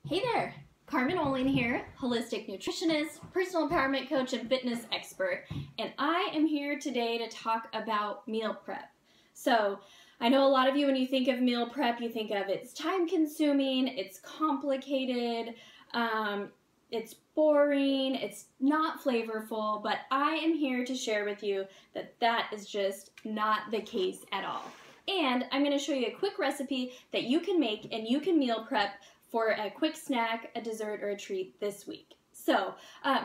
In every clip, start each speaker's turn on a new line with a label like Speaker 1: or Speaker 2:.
Speaker 1: Hey there, Carmenohling here, holistic nutritionist, personal empowerment coach, and fitness expert, and I am here today to talk about meal prep. So I know a lot of you, when you think of meal prep, you think of it's time consuming, it's complicated, it's boring, it's not flavorful, but I am here to share with you that that is just not the case at all. And I'm going to show you a quick recipe that you can make and you can meal prep for a quick snack, a dessert, or a treat this week. So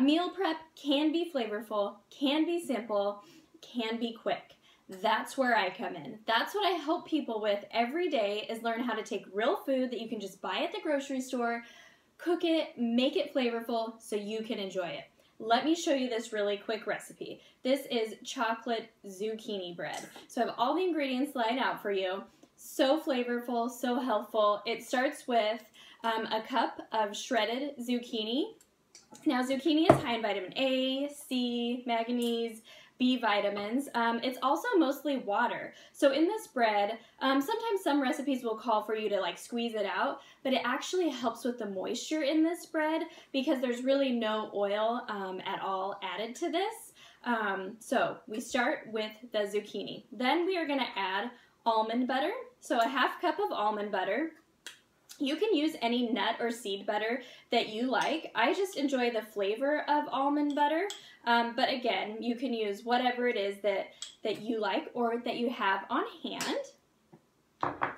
Speaker 1: meal prep can be flavorful, can be simple, can be quick. That's where I come in. That's what I help people with every day, is learn how to take real food that you can just buy at the grocery store, cook it, make it flavorful so you can enjoy it. Let me show you this really quick recipe. This is chocolate zucchini bread. So I have all the ingredients laid out for you. So flavorful, so healthful. It starts with a cup of shredded zucchini. Now zucchini is high in vitamin A, C, manganese, B vitamins. It's also mostly water. So in this bread, sometimes some recipes will call for you to like squeeze it out, but it actually helps with the moisture in this bread because there's really no oil at all added to this. So we start with the zucchini. Then we are going to add almond butter. So a half cup of almond butter. You can use any nut or seed butter that you like. I just enjoy the flavor of almond butter, but again, you can use whatever it is that you like or that you have on hand.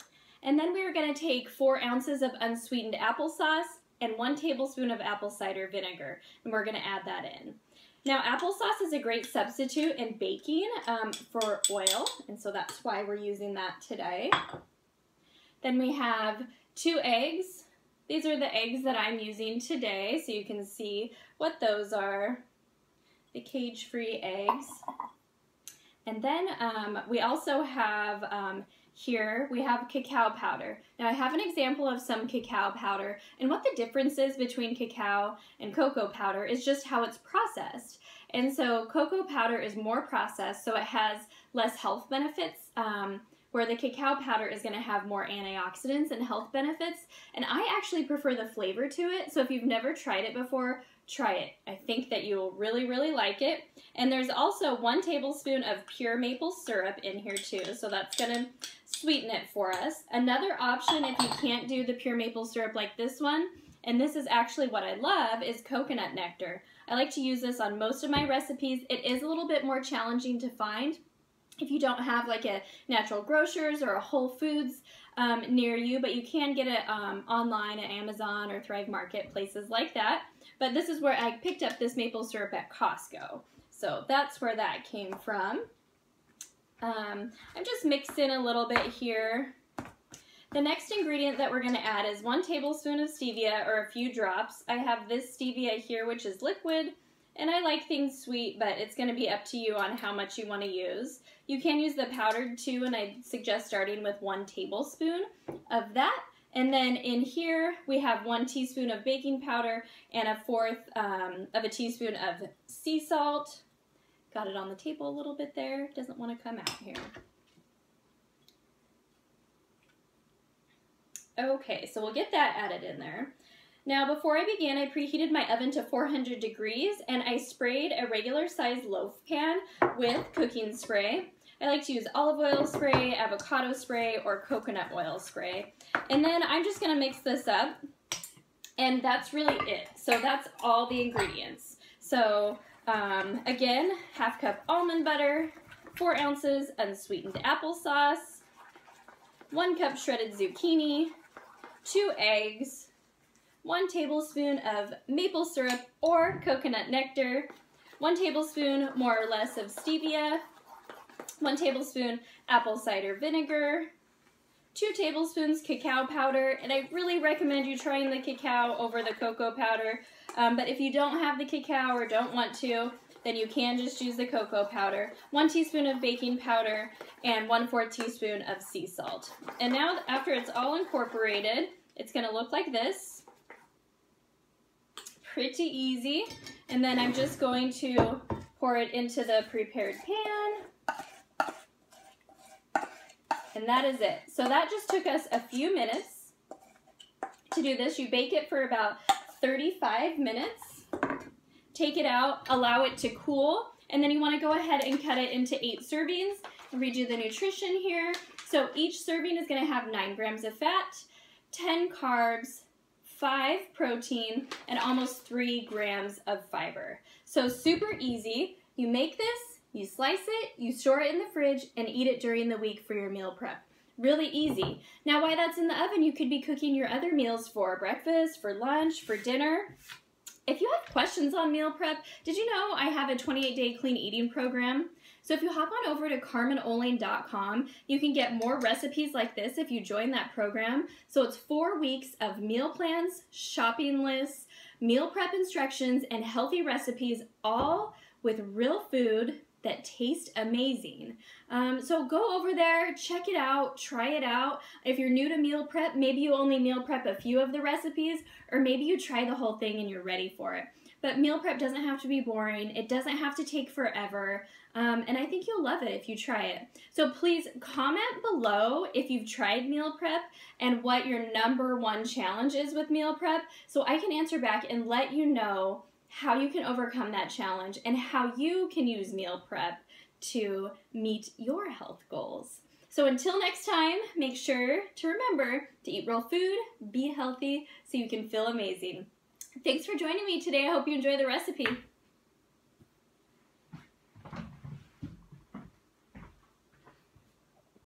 Speaker 1: And then we're going to take 4 ounces of unsweetened applesauce and 1 tablespoon of apple cider vinegar, and we're going to add that in. Now, applesauce is a great substitute in baking for oil, and so that's why we're using that today. Then we have 2 eggs. These are the eggs that I'm using today, so you can see what those are, the cage-free eggs. And then we also have here, we have cacao powder. Now I have an example of some cacao powder, and what the difference is between cacao and cocoa powder is just how it's processed. And so cocoa powder is more processed, so it has less health benefits, where the cacao powder is going to have more antioxidants and health benefits. And I actually prefer the flavor to it, so if you've never tried it before, try it. I think that you'll really, really like it. And there's also 1 tablespoon of pure maple syrup in here too, so that's going to sweeten it for us. Another option, if you can't do the pure maple syrup like this one, and this is actually what I love, is coconut nectar. I like to use this on most of my recipes. It is a little bit more challenging to find if you don't have like a natural grocers or a Whole Foods near you, but you can get it online at Amazon or Thrive Market, places like that. But this is where I picked up this maple syrup at Costco. So that's where that came from. I'm just mixing a little bit here. The next ingredient that we're going to add is 1 tablespoon of stevia, or a few drops. I have this stevia here, which is liquid. And I like things sweet, but it's going to be up to you on how much you want to use. You can use the powdered too, and I suggest starting with 1 tablespoon of that. And then in here, we have 1 teaspoon of baking powder and 1/4 of a teaspoon of sea salt. Got it on the table a little bit there. Doesn't want to come out here. Okay, so we'll get that added in there. Now, before I began, I preheated my oven to 400 degrees, and I sprayed a regular size loaf pan with cooking spray. I like to use olive oil spray, avocado spray, or coconut oil spray. And then I'm just going to mix this up, and that's really it. So that's all the ingredients. So again, half cup almond butter, 4 ounces unsweetened applesauce, 1 cup shredded zucchini, 2 eggs, 1 tablespoon of maple syrup or coconut nectar, 1 tablespoon more or less of stevia, 1 tablespoon apple cider vinegar, 2 tablespoons cacao powder, and I really recommend you trying the cacao over the cocoa powder, but if you don't have the cacao or don't want to, then you can just use the cocoa powder, 1 teaspoon of baking powder, and 1/4 teaspoon of sea salt. And now after it's all incorporated, it's going to look like this. Pretty easy. And then I'm just going to pour it into the prepared pan. And that is it. So that just took us a few minutes to to do this, you bake it for about 35 minutes. Take it out, allow it to cool, and then you want to go ahead and cut it into 8 servings. I'll read you the nutrition here. So each serving is going to have 9 grams of fat, 10 carbs, 5 protein, and almost 3 grams of fiber. So super easy. You make this, you slice it, you store it in the fridge, and eat it during the week for your meal prep. Really easy. Now while that's in the oven, you could be cooking your other meals for breakfast, for lunch, for dinner. If you have questions on meal prep, did you know I have a 28-day clean eating program? So if you hop on over to carmenohling.com, you can get more recipes like this if you join that program. So it's 4 weeks of meal plans, shopping lists, meal prep instructions, and healthy recipes, all with real food that taste amazing. So go over there, check it out, try it out. If you're new to meal prep, maybe you only meal prep a few of the recipes, or maybe you try the whole thing and you're ready for it. But meal prep doesn't have to be boring. It doesn't have to take forever. And I think you'll love it if you try it. So please comment below if you've tried meal prep and what your #1 challenge is with meal prep, so I can answer back and let you know how you can overcome that challenge and how you can use meal prep to meet your health goals. So until next time, make sure to remember to eat real food, be healthy, so you can feel amazing. Thanks for joining me today. I hope you enjoy the recipe.